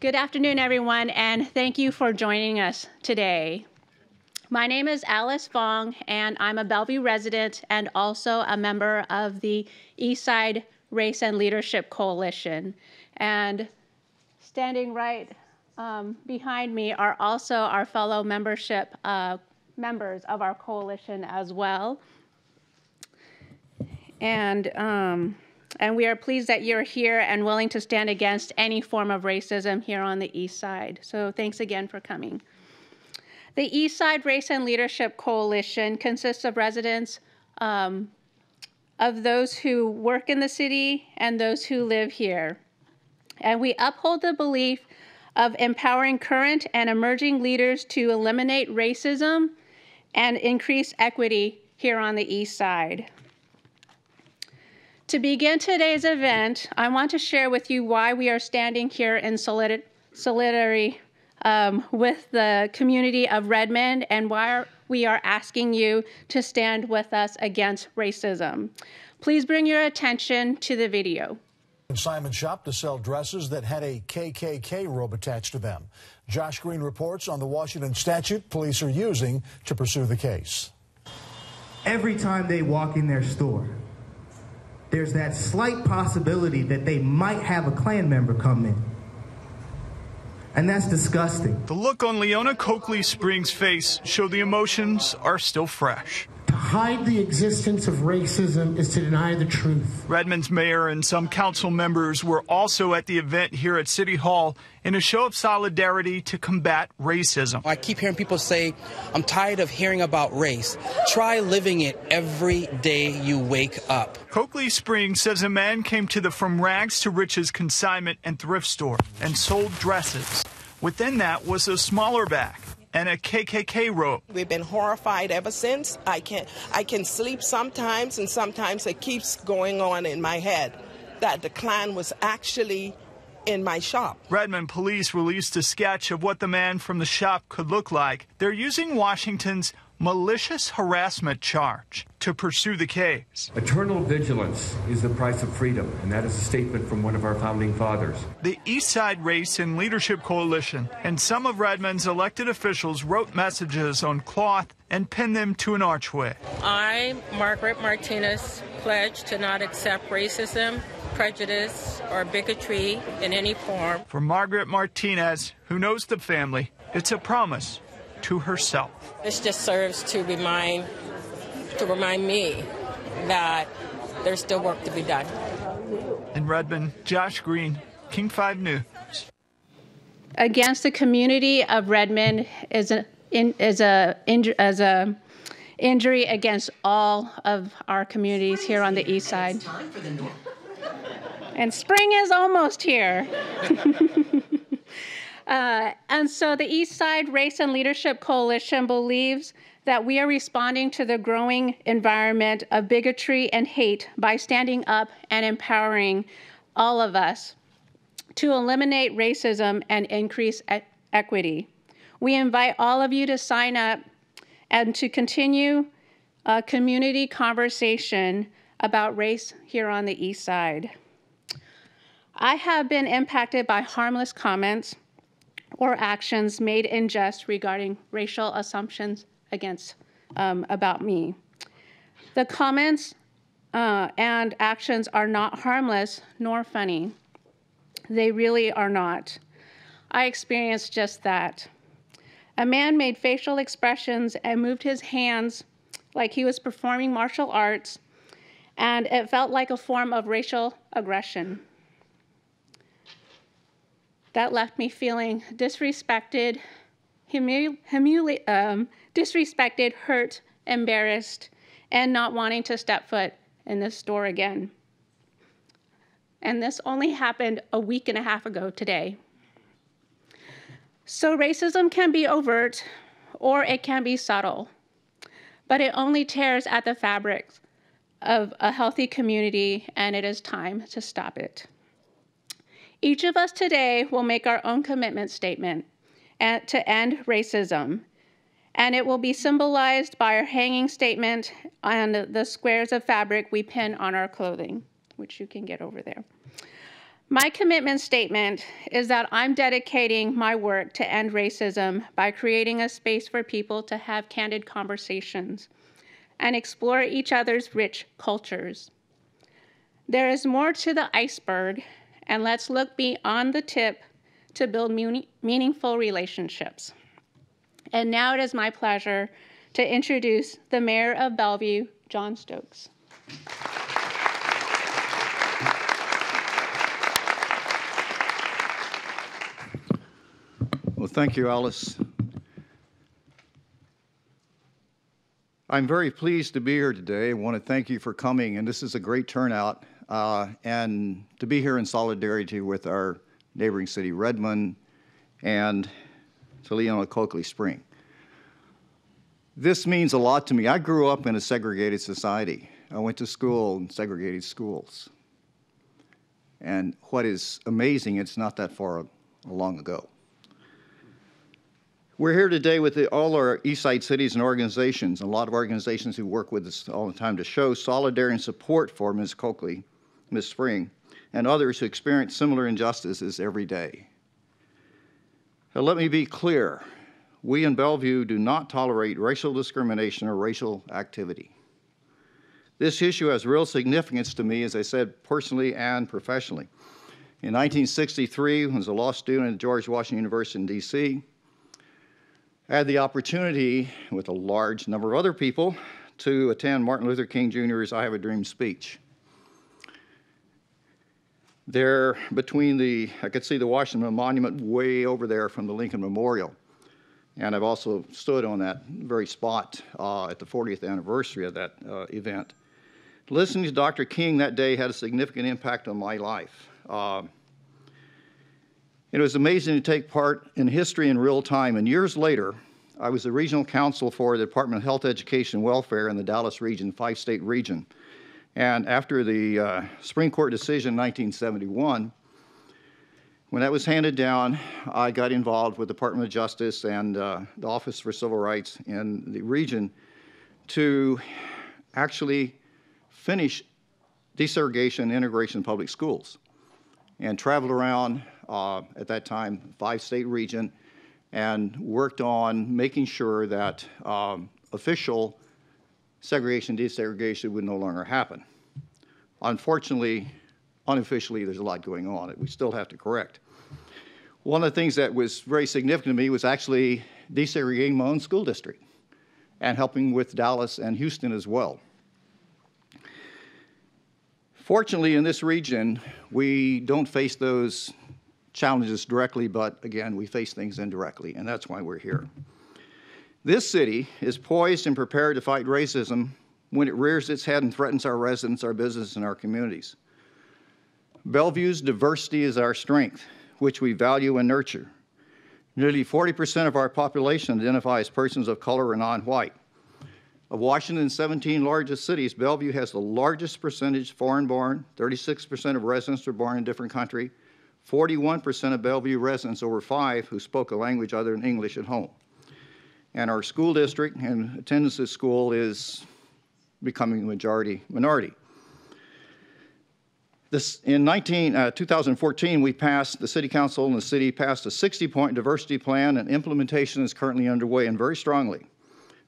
Good afternoon, everyone, and thank you for joining us today. My name is Alice Fong, and I'm a Bellevue resident and also a member of the Eastside Race and Leadership Coalition. And standing right behind me are also our fellow members of our coalition as well. And we are pleased that you're here and willing to stand against any form of racism here on the East Side. So thanks again for coming. The Eastside Race and Leadership Coalition consists of residents of those who work in the city and those who live here. And we uphold the belief of empowering current and emerging leaders to eliminate racism and increase equity here on the East Side. To begin today's event, I want to share with you why we are standing here in solidarity with the community of Redmond and why we are asking you to stand with us against racism. Please bring your attention to the video. Simon's shop to sell dresses that had a KKK robe attached to them. Josh Green reports on the Washington statute police are using to pursue the case. Every time they walk in their store, there's that slight possibility that they might have a Klan member come in. And that's disgusting. The look on Leona Coakley Springs' face show the emotions are still fresh. To hide the existence of racism is to deny the truth. Redmond's mayor and some council members were also at the event here at City Hall in a show of solidarity to combat racism. I keep hearing people say, I'm tired of hearing about race. Try living it every day you wake up. Coakley Springs says a man came to the From Rags to Riches consignment and thrift store and sold dresses. Within that was a smaller bag and a KKK robe. We've been horrified ever since. I can sleep sometimes, and sometimes it keeps going on in my head that the Klan was actually in my shop. Redmond police released a sketch of what the man from the shop could look like. They're using Washington's malicious harassment charge to pursue the case. Eternal vigilance is the price of freedom, and that is a statement from one of our founding fathers. The Eastside Race and Leadership Coalition and some of Redmond's elected officials wrote messages on cloth and pinned them to an archway. I, Margaret Martinez, pledge to not accept racism, prejudice, or bigotry in any form. For Margaret Martinez, who knows the family, it's a promise to herself. This just serves to remind me that there's still work to be done. In Redmond, Josh Green, King 5 News. Against the community of Redmond is an injury against all of our communities here on the East Side. And spring is almost here. And so the Eastside Race and Leadership Coalition believes that we are responding to the growing environment of bigotry and hate by standing up and empowering all of us to eliminate racism and increase equity. We invite all of you to sign up and to continue a community conversation about race here on the East Side. I have been impacted by harmless comments or actions made in jest regarding racial assumptions about me. The comments and actions are not harmless nor funny. They really are not. I experienced just that. A man made facial expressions and moved his hands like he was performing martial arts, and it felt like a form of racial aggression. That left me feeling disrespected, disrespected, hurt, embarrassed, and not wanting to step foot in this store again. And this only happened a week and a half ago today. So racism can be overt or it can be subtle, but it only tears at the fabric of a healthy community, and it is time to stop it. Each of us today will make our own commitment statement to end racism, and it will be symbolized by our hanging statement on the squares of fabric we pin on our clothing, which you can get over there. My commitment statement is that I'm dedicating my work to end racism by creating a space for people to have candid conversations and explore each other's rich cultures. There is more to the iceberg, and let's look beyond the tip to build meaningful relationships. And now it is my pleasure to introduce the Mayor of Bellevue, John Stokes. Well, thank you, Alice. I'm very pleased to be here today. I want to thank you for coming, and this is a great turnout, and to be here in solidarity with our neighboring city, Redmond, and Toledo Coakley Spring. This means a lot to me. I grew up in a segregated society. I went to school in segregated schools. And what is amazing, it's not that far long ago. We're here today with all our Eastside cities and organizations, a lot of organizations who work with us all the time to show solidarity and support for Ms. Coakley, Ms. Spring, and others who experience similar injustices every day. Now, let me be clear. We in Bellevue do not tolerate racial discrimination or racial activity. This issue has real significance to me, as I said, personally and professionally. In 1963, I was a law student at George Washington University in D.C. I had the opportunity, with a large number of other people, to attend Martin Luther King Jr.'s I Have a Dream speech. There, I could see the Washington Monument way over there from the Lincoln Memorial. And I've also stood on that very spot at the 40th anniversary of that event. Listening to Dr. King that day had a significant impact on my life. It was amazing to take part in history in real time. And years later, I was the regional counsel for the Department of Health, Education, and Welfare in the Dallas region, 5-state region. And after the Supreme Court decision in 1971, when that was handed down, I got involved with the Department of Justice and the Office for Civil Rights in the region to actually finish desegregation and integration in public schools, and traveled around at that time, 5-state region, and worked on making sure that official segregation, desegregation would no longer happen. Unfortunately, unofficially, there's a lot going on that we still have to correct. One of the things that was very significant to me was actually desegregating my own school district and helping with Dallas and Houston as well. Fortunately, in this region, we don't face those challenges directly, but again, we face things indirectly, and that's why we're here. This city is poised and prepared to fight racism when it rears its head and threatens our residents, our business, and our communities. Bellevue's diversity is our strength, which we value and nurture. Nearly 40% of our population identify as persons of color or non-white. Of Washington's 17 largest cities, Bellevue has the largest percentage foreign-born. 36% of residents are born in a different country. 41% of Bellevue residents over 5 who spoke a language other than English at home. And our school district and attendance at school is becoming a minority. In 2014, the City Council and the city passed a 60-point diversity plan, and implementation is currently underway and very strongly.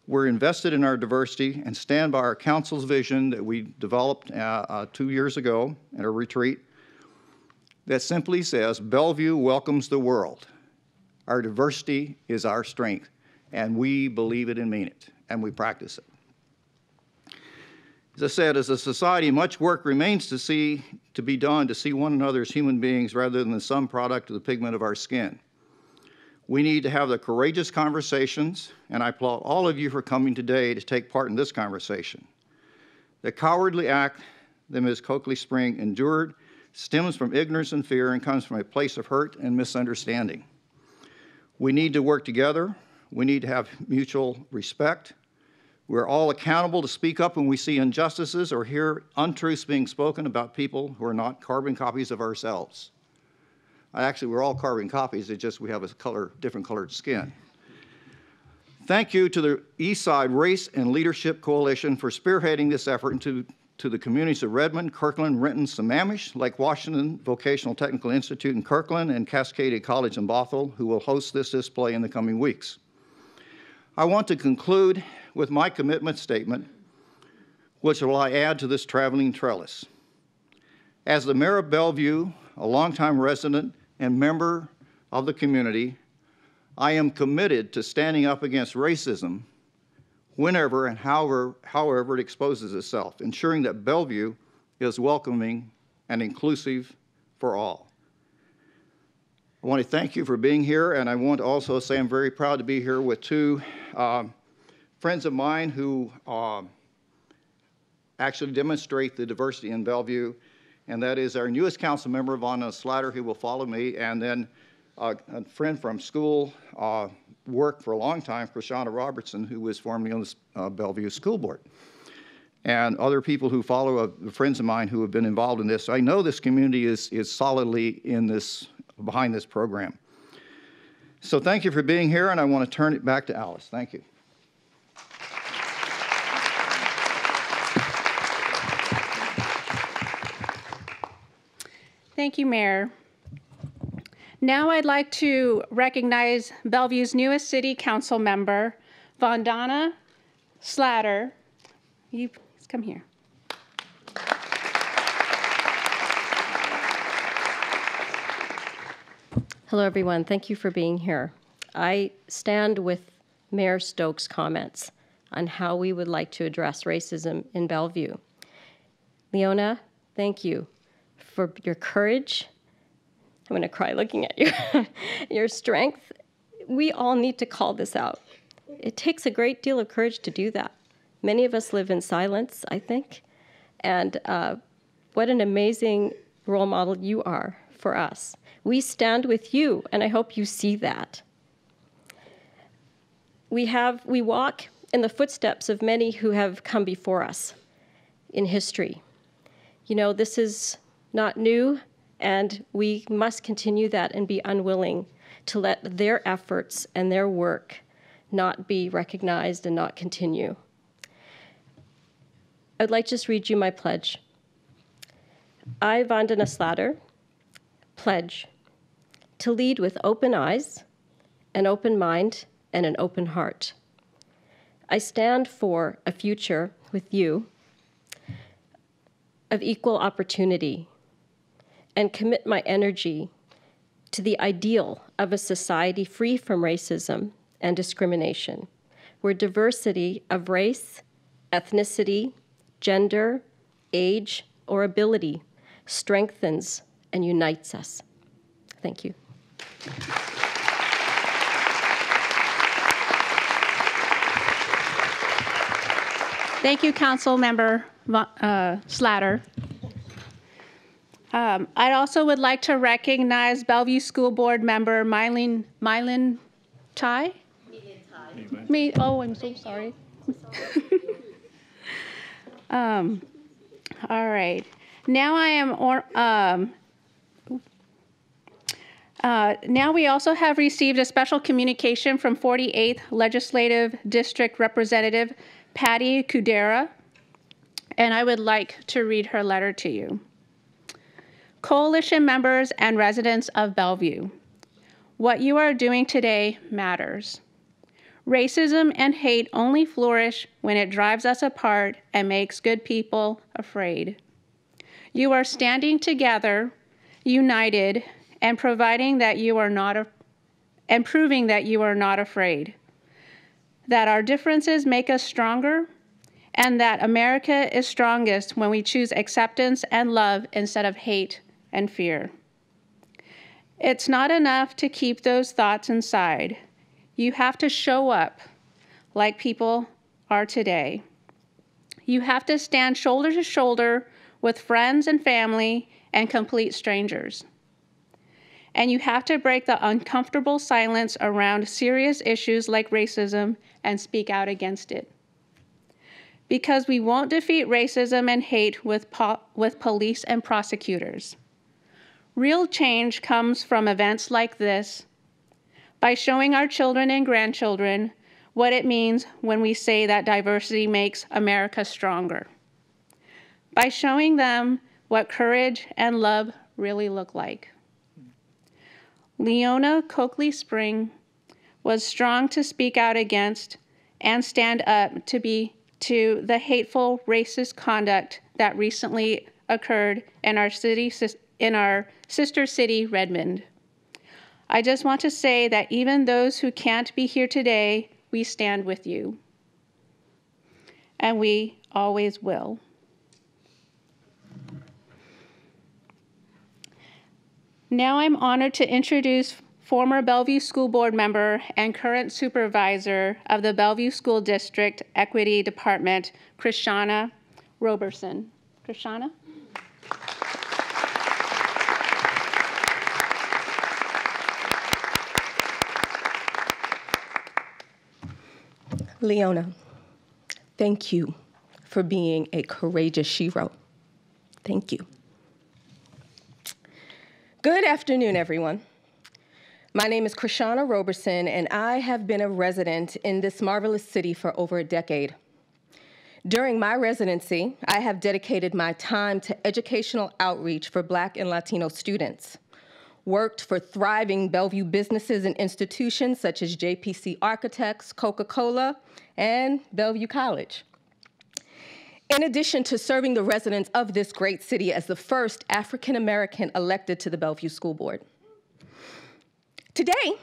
We're invested in our diversity and stand by our council's vision that we developed 2 years ago at a retreat that simply says, Bellevue welcomes the world. Our diversity is our strength, and we believe it and mean it, and we practice it. As I said, as a society, much work remains to be done to see one another as human beings rather than the sum product of the pigment of our skin. We need to have the courageous conversations, and I applaud all of you for coming today to take part in this conversation. The cowardly act that Ms. Coakley Spring endured stems from ignorance and fear and comes from a place of hurt and misunderstanding. We need to work together. We need to have mutual respect. We're all accountable to speak up when we see injustices or hear untruths being spoken about people who are not carbon copies of ourselves. Actually, we're all carbon copies, it's just we have a different colored skin. Thank you to the Eastside Race and Leadership Coalition for spearheading this effort and to to the communities of Redmond, Kirkland, Renton, Sammamish, Lake Washington Vocational Technical Institute in Kirkland, and Cascadia College in Bothell, who will host this display in the coming weeks. I want to conclude with my commitment statement, which will I add to this traveling trellis. As the mayor of Bellevue, a longtime resident and member of the community, I am committed to standing up against racism whenever and however it exposes itself, ensuring that Bellevue is welcoming and inclusive for all. I want to thank you for being here, and I want to also say I'm very proud to be here with two friends of mine who actually demonstrate the diversity in Bellevue, and that is our newest council member, Vonna Slatter, who will follow me, and then a friend from school, worked for a long time, Krishana Robertson, who was formerly on the Bellevue School Board, and other people who follow, friends of mine who have been involved in this. I know this community is solidly in this, behind this program. So thank you for being here, and I want to turn it back to Alice. Thank you. Thank you, Mayor. Now I'd like to recognize Bellevue's newest city council member, Vonna Slatter. You please come here. Hello, everyone. Thank you for being here. I stand with Mayor Stokes' comments on how we would like to address racism in Bellevue. Leona, thank you for your courage. I'm going to cry looking at you. Your strength. We all need to call this out. It takes a great deal of courage to do that. Many of us live in silence, I think. And what an amazing role model you are for us. We stand with you, and I hope you see that. We walk in the footsteps of many who have come before us in history. You know, this is not new, and we must continue that and be unwilling to let their efforts and their work not be recognized and not continue. I'd like to just read you my pledge. I, Vonna Slatter, pledge to lead with open eyes, an open mind, and an open heart. I stand for a future with you of equal opportunity and commit my energy to the ideal of a society free from racism and discrimination, where diversity of race, ethnicity, gender, age, or ability strengthens and unites us. Thank you. Thank you, Council Member Slatter. I also would like to recognize Bellevue School Board member Mylin Tai. Oh, I'm so sorry. All right. Now now we also have received a special communication from 48th Legislative District Representative Patty Kudera, and I would like to read her letter to you. Coalition members and residents of Bellevue, what you are doing today matters. Racism and hate only flourish when it drives us apart and makes good people afraid. You are standing together, united, and proving that you are not afraid. That our differences make us stronger, and that America is strongest when we choose acceptance and love instead of hate and fear. It's not enough to keep those thoughts inside. You have to show up like people are today. You have to stand shoulder to shoulder with friends and family and complete strangers. And you have to break the uncomfortable silence around serious issues like racism and speak out against it. Because we won't defeat racism and hate with police and prosecutors. Real change comes from events like this, by showing our children and grandchildren what it means when we say that diversity makes America stronger. by showing them what courage and love really look like. Leona Coakley Spring was strong to speak out against and stand up to the hateful racist conduct that recently occurred in our sister city, Redmond. I just want to say that even those who can't be here today, we stand with you. And we always will. Now I'm honored to introduce former Bellevue School Board member and current supervisor of the Bellevue School District Equity Department, Krishana Roberson. Krishana? Leona, thank you for being a courageous shero. Thank you. Good afternoon, everyone. My name is Krishana Roberson, and I have been a resident in this marvelous city for over a decade. During my residency, I have dedicated my time to educational outreach for Black and Latino students, worked for thriving Bellevue businesses and institutions such as JPC Architects, Coca-Cola, and Bellevue College. In addition to serving the residents of this great city as the first African-American elected to the Bellevue School Board. Today,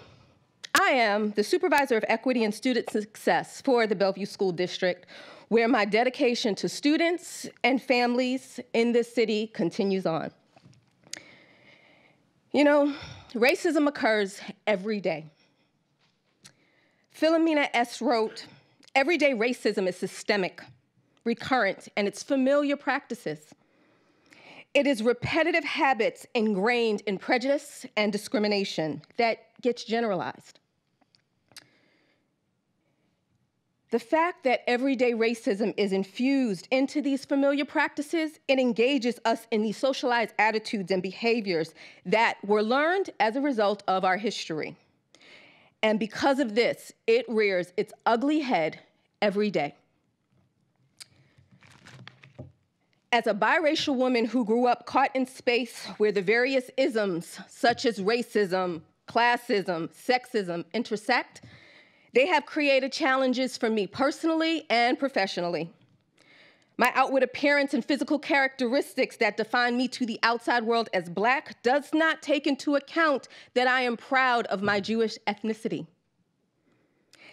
I am the Supervisor of Equity and Student Success for the Bellevue School District, where my dedication to students and families in this city continues on. You know, racism occurs every day. Philomena S. wrote, "Everyday racism is systemic, recurrent, and it's familiar practices. It is repetitive habits ingrained in prejudice and discrimination that gets generalized." The fact that everyday racism is infused into these familiar practices, it engages us in these socialized attitudes and behaviors that were learned as a result of our history. And because of this, it rears its ugly head every day. As a biracial woman who grew up caught in space where the various isms such as racism, classism, sexism intersect, they have created challenges for me personally and professionally. My outward appearance and physical characteristics that define me to the outside world as Black does not take into account that I am proud of my Jewish ethnicity.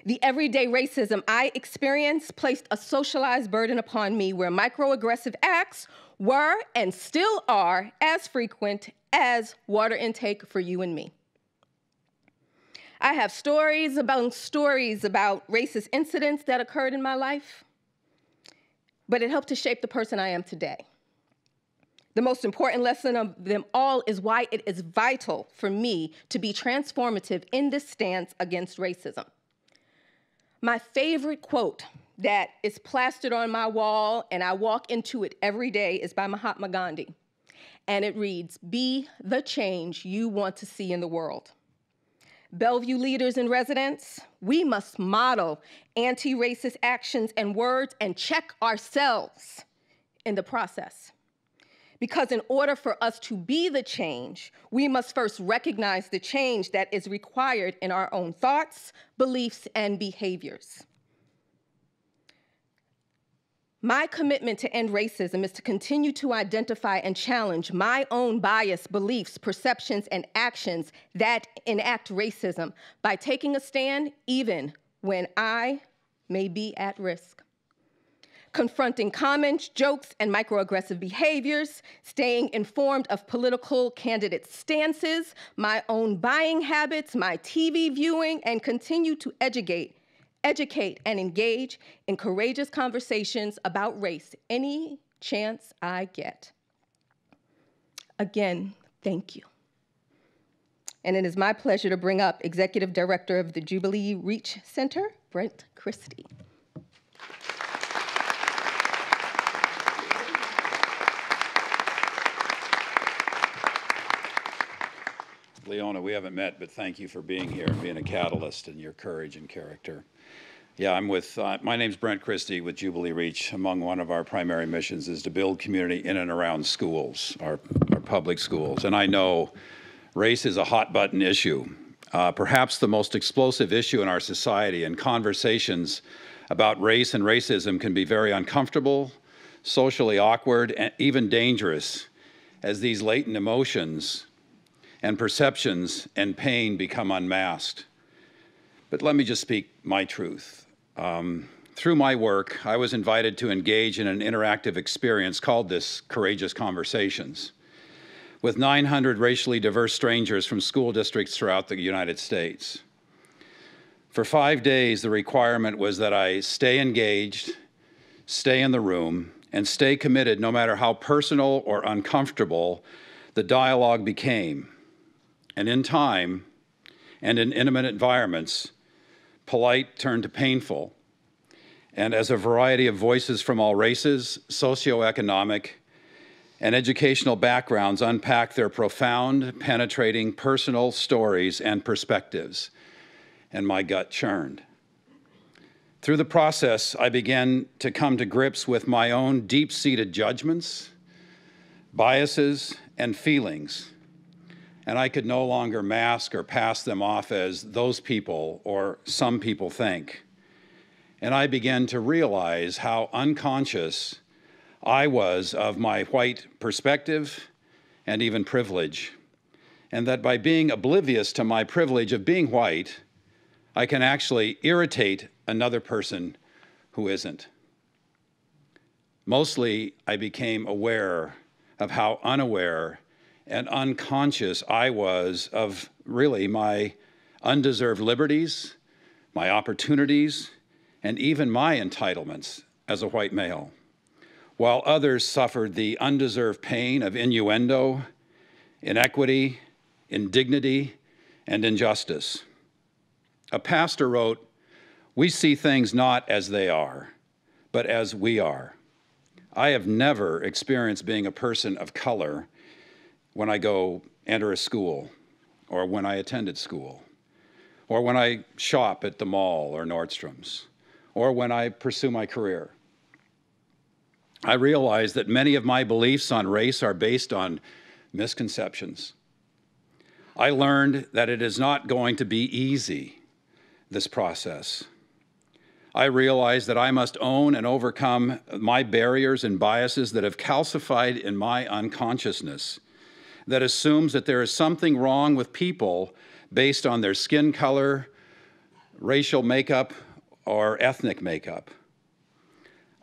The everyday racism I experienced placed a socialized burden upon me where microaggressive acts were and still are as frequent as water intake for you and me. I have stories about racist incidents that occurred in my life, but it helped to shape the person I am today. The most important lesson of them all is why it is vital for me to be transformative in this stance against racism. My favorite quote that is plastered on my wall and I walk into it every day is by Mahatma Gandhi. And it reads, "Be the change you want to see in the world." Bellevue leaders and residents, we must model anti-racist actions and words and check ourselves in the process. Because in order for us to be the change, we must first recognize the change that is required in our own thoughts, beliefs, and behaviors. My commitment to end racism is to continue to identify and challenge my own bias, beliefs, perceptions, and actions that enact racism by taking a stand even when I may be at risk. Confronting comments, jokes, and microaggressive behaviors, staying informed of political candidate stances, my own buying habits, my TV viewing, and continue to educate and engage in courageous conversations about race any chance I get. Again, thank you. And it is my pleasure to bring up Executive Director of the Jubilee Reach Center, Brent Christie. Leona, we haven't met, but thank you for being here and being a catalyst in your courage and character. Yeah, I'm with, my name's Brent Christie with Jubilee Reach. Among one of our primary missions is to build community in and around schools, our public schools. And I know race is a hot button issue, perhaps the most explosive issue in our society, and conversations about race and racism can be very uncomfortable, socially awkward, and even dangerous as these latent emotions and perceptions and pain become unmasked. But let me just speak my truth. Through my work, I was invited to engage in an interactive experience called this Courageous Conversations with 900 racially diverse strangers from school districts throughout the United States. For 5 days, the requirement was that I stay engaged, stay in the room, and stay committed no matter how personal or uncomfortable the dialogue became. And in time, and in intimate environments, polite turned to painful. And as a variety of voices from all races, socioeconomic, and educational backgrounds unpack their profound, penetrating personal stories and perspectives, and my gut churned. Through the process, I began to come to grips with my own deep-seated judgments, biases, and feelings, and I could no longer mask or pass them off as those people or some people think. And I began to realize how unconscious I was of my white perspective and even privilege, and that by being oblivious to my privilege of being white, I can actually irritate another person who isn't. Mostly, I became aware of how unaware and unconscious I was of really my undeserved liberties, my opportunities, and even my entitlements as a white male, while others suffered the undeserved pain of innuendo, inequity, indignity, and injustice. A pastor wrote, "We see things not as they are, but as we are." I have never experienced being a person of color when I go enter a school, or when I attended school, or when I shop at the mall or Nordstrom's, or when I pursue my career. I realize that many of my beliefs on race are based on misconceptions. I learned that it is not going to be easy, this process. I realize that I must own and overcome my barriers and biases that have calcified in my unconsciousness, that assumes that there is something wrong with people based on their skin color, racial makeup, or ethnic makeup.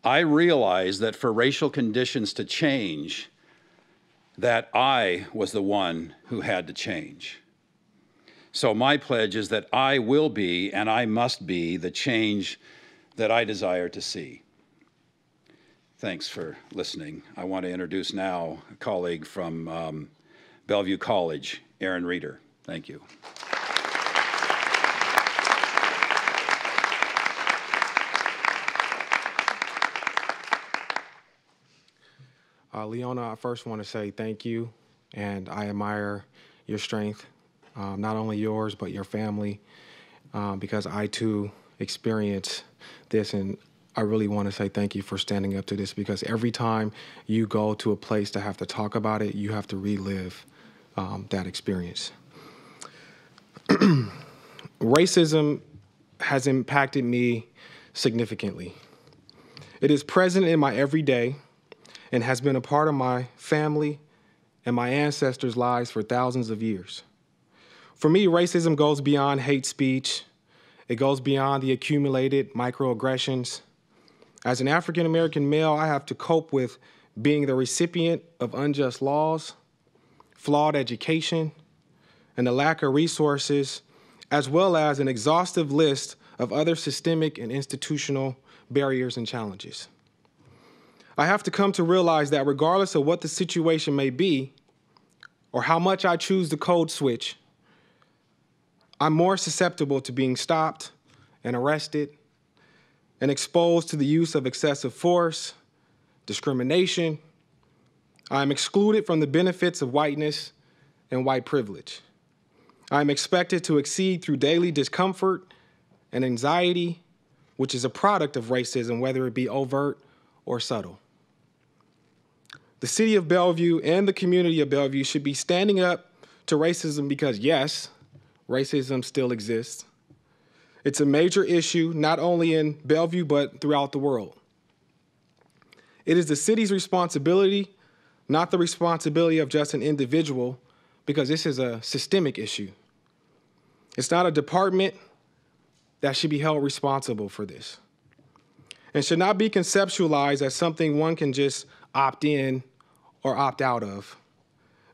I realize that for racial conditions to change, that I was the one who had to change. So my pledge is that I will be and I must be the change that I desire to see. Thanks for listening. I want to introduce now a colleague from Bellevue College, Aaron Reeder. Thank you. Leona, I first want to say thank you, and I admire your strength, not only yours, but your family, because I too experience this, and I really want to say thank you for standing up to this, because every time you go to a place to have to talk about it, you have to relive that experience. Racism has impacted me significantly. It is present in my everyday and has been a part of my family and my ancestors' lives for thousands of years. For me, racism goes beyond hate speech. It goes beyond the accumulated microaggressions. As an African-American male, I have to cope with being the recipient of unjust laws, flawed education, and the lack of resources, as well as an exhaustive list of other systemic and institutional barriers and challenges. I have to come to realize that regardless of what the situation may be, or how much I choose to code switch, I'm more susceptible to being stopped and arrested and exposed to the use of excessive force, discrimination. I'm excluded from the benefits of whiteness and white privilege. I'm expected to exceed through daily discomfort and anxiety which is a product of racism, whether it be overt or subtle. The City of Bellevue and the community of Bellevue should be standing up to racism because, yes, racism still exists. It's a major issue, not only in Bellevue, but throughout the world. It is the city's responsibility, not the responsibility of just an individual, because this is a systemic issue. It's not a department that should be held responsible for this, and should not be conceptualized as something one can just opt in or opt out of,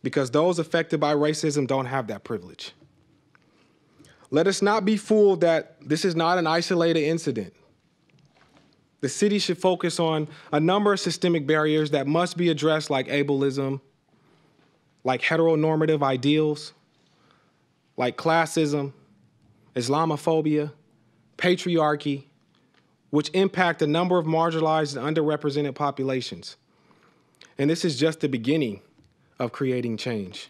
because those affected by racism don't have that privilege. Let us not be fooled that this is not an isolated incident. The city should focus on a number of systemic barriers that must be addressed, like ableism, like heteronormative ideals, like classism, Islamophobia, patriarchy, which impact a number of marginalized and underrepresented populations. And this is just the beginning of creating change.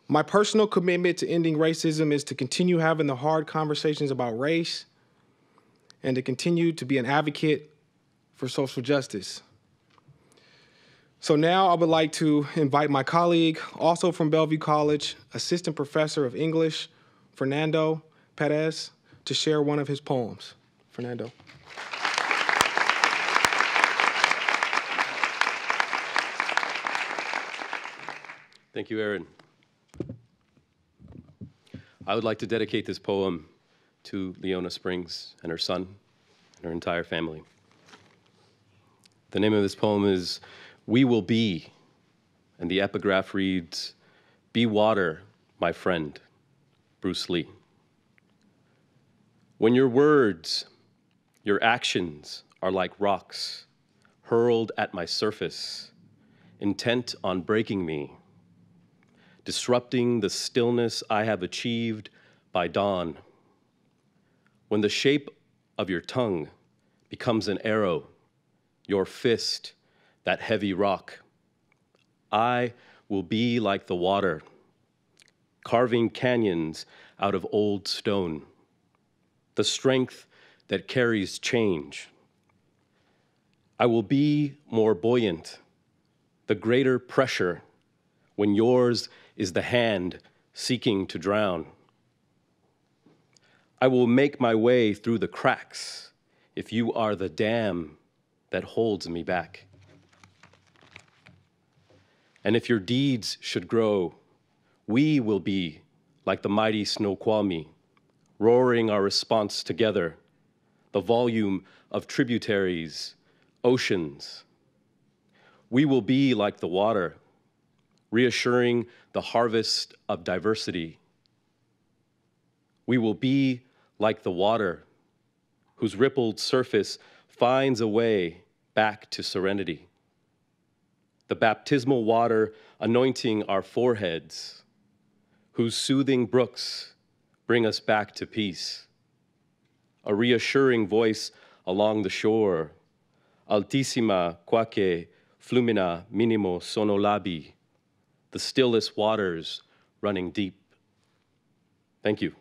My personal commitment to ending racism is to continue having the hard conversations about race and to continue to be an advocate for social justice. So now I would like to invite my colleague, also from Bellevue College, Assistant Professor of English, Fernando Perez, to share one of his poems. Fernando. Thank you, Aaron. I would like to dedicate this poem to Leona Springs and her son and her entire family. The name of this poem is We Will Be, and the epigraph reads, Be water, my friend, Bruce Lee. When your words, your actions are like rocks hurled at my surface, intent on breaking me, disrupting the stillness I have achieved by dawn. When the shape of your tongue becomes an arrow, your fist, that heavy rock, I will be like the water, carving canyons out of old stone, the strength that carries change. I will be more buoyant, the greater pressure when yours is the hand seeking to drown. I will make my way through the cracks if you are the dam that holds me back. And if your deeds should grow, we will be like the mighty Snoqualmie, roaring our response together, the volume of tributaries, oceans. We will be like the water, reassuring the harvest of diversity. We will be like the water, whose rippled surface finds a way back to serenity. The baptismal water anointing our foreheads, whose soothing brooks bring us back to peace. A reassuring voice along the shore, altissima quaque flumina minimo sono labi, the stillest waters running deep. Thank you.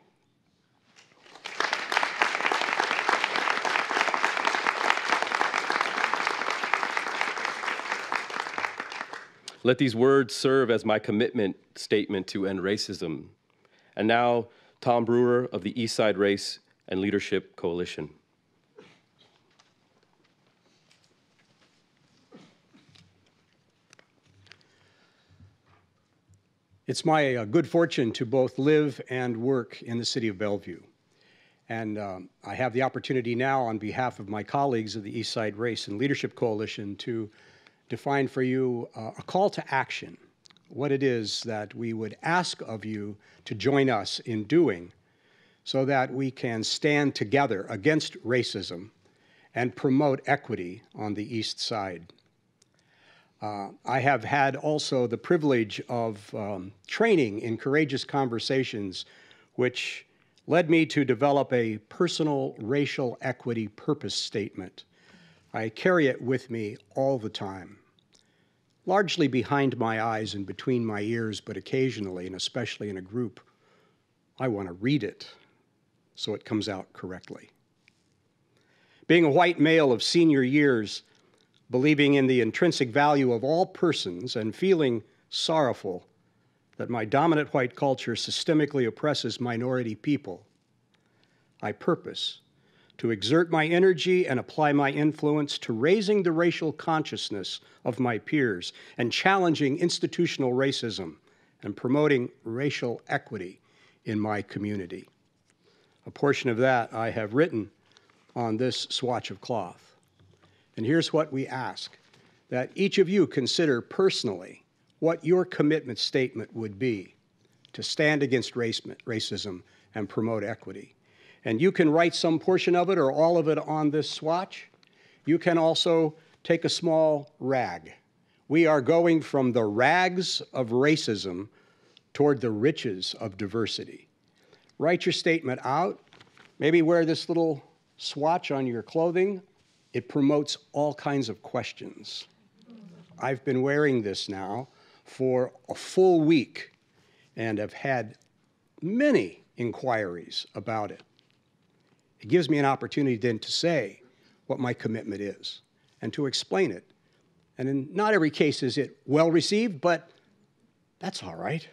Let these words serve as my commitment statement to end racism. And now, Tom Brewer of the Eastside Race and Leadership Coalition. It's my good fortune to both live and work in the city of Bellevue. And I have the opportunity now on behalf of my colleagues of the Eastside Race and Leadership Coalition to define for you a call to action, what it is that we would ask of you to join us in doing so that we can stand together against racism and promote equity on the East Side. I have had also the privilege of training in courageous conversations, which led me to develop a personal racial equity purpose statement. I carry it with me all the time, largely behind my eyes and between my ears, but occasionally, and especially in a group, I want to read it so it comes out correctly. Being a white male of senior years, believing in the intrinsic value of all persons and feeling sorrowful that my dominant white culture systemically oppresses minority people, I purpose to exert my energy and apply my influence to raising the racial consciousness of my peers and challenging institutional racism and promoting racial equity in my community. A portion of that I have written on this swatch of cloth. And here's what we ask, that each of you consider personally what your commitment statement would be to stand against racism and promote equity. And you can write some portion of it or all of it on this swatch. You can also take a small rag. We are going from the rags of racism toward the riches of diversity. Write your statement out. Maybe wear this little swatch on your clothing. It promotes all kinds of questions. I've been wearing this now for a full week and have had many inquiries about it. It gives me an opportunity then to say what my commitment is and to explain it. And in not every case is it well received, but that's all right.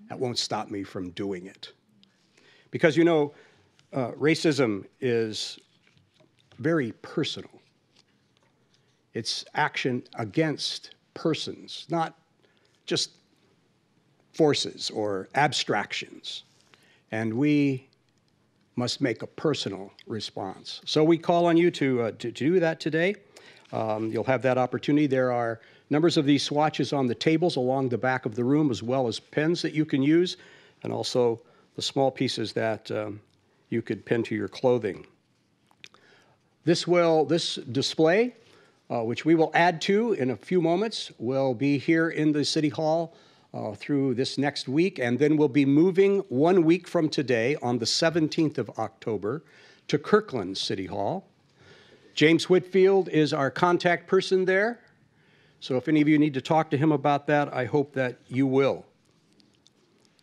That won't stop me from doing it. Because, you know, racism is very personal. It's action against persons, not just forces or abstractions. And we must make a personal response. So we call on you to do that today. You'll have that opportunity. There are numbers of these swatches on the tables along the back of the room, as well as pens that you can use, and also the small pieces that you could pin to your clothing. This display, which we will add to in a few moments, will be here in the City Hall through this next week, and then we'll be moving 1 week from today on the 17th of October to Kirkland City Hall. James Whitfield is our contact person there, so if any of you need to talk to him about that, I hope that you will.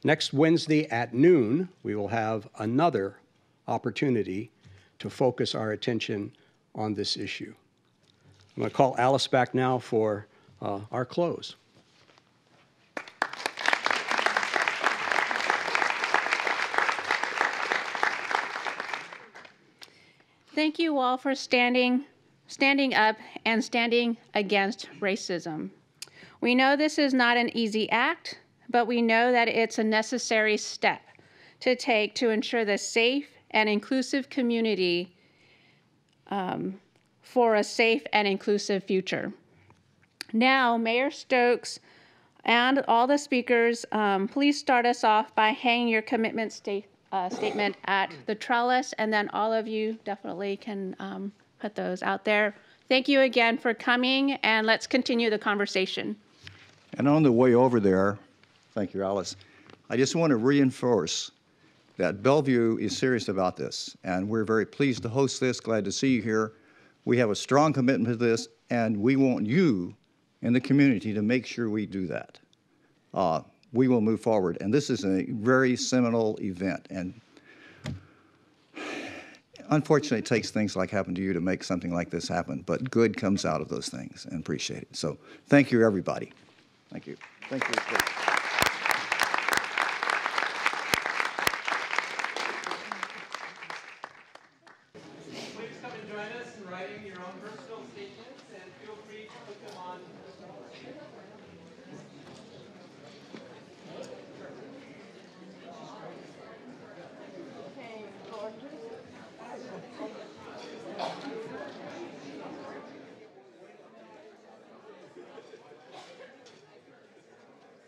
Next Wednesday at noon, we will have another opportunity to focus our attention on this issue. I'm going to call Alice back now for our close. Thank you all for standing up and standing against racism. We know this is not an easy act, but we know that it's a necessary step to take to ensure the safe and inclusive community for a safe and inclusive future. Now, Mayor Stokes and all the speakers, please start us off by hanging your commitment statement at the trellis, and then all of you definitely can put those out there. Thank you again for coming, and let's continue the conversation. And on the way over there, thank you, Alice, I just want to reinforce that Bellevue is serious about this, and we're very pleased to host this. Glad to see you here. We have a strong commitment to this, and we want you in the community to make sure we do that. We will move forward, and this is a very seminal event, and unfortunately it takes things like happened to you to make something like this happen, but good comes out of those things, and appreciate it. So thank you, everybody. Thank you. Thank you.